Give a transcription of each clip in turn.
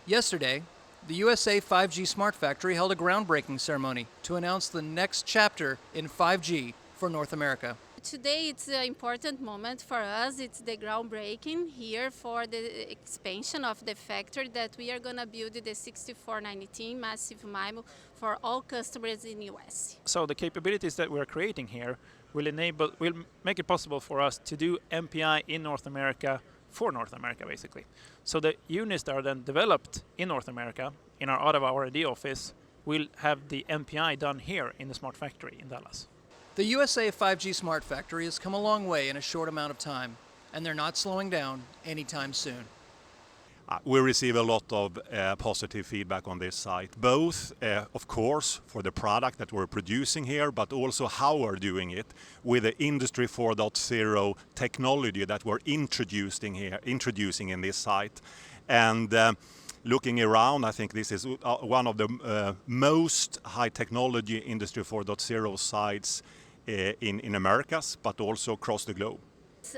Yesterday, the USA 5G Smart Factory held a groundbreaking ceremony to announce the next chapter in 5G for North America. Today it's an important moment for us. It's the groundbreaking here for the expansion of the factory that we are going to build the 6419 massive MIMO for all customers in US. So the capabilities that we're creating here will make it possible for us to do MPI in North America for North America, basically. So the units that are then developed in North America in our Ottawa R&D office will have the MPI done here in the Smart Factory in Dallas. The USA 5G Smart Factory has come a long way in a short amount of time, and they're not slowing down anytime soon. We receive a lot of positive feedback on this site, both, of course, for the product that we're producing here, but also how we're doing it with the Industry 4.0 technology that we're introducing in this site. And looking around, I think this is one of the most high technology Industry 4.0 sites in Americas, but also across the globe.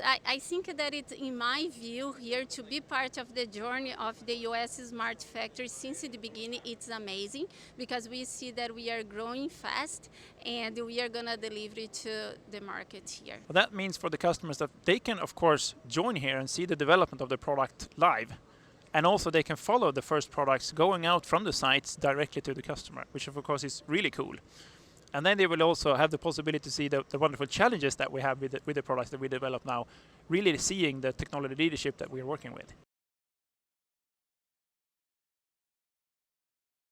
I think that it's, in my view, here to be part of the journey of the US Smart Factory since the beginning, it's amazing because we see that we are growing fast and we are going to deliver it to the market here. Well, that means for the customers that they can, of course, join here and see the development of the product live. And also they can follow the first products going out from the sites directly to the customer, which of course is really cool. And then they will also have the possibility to see the wonderful challenges that we have with the products that we develop now, really seeing the technology leadership that we are working with.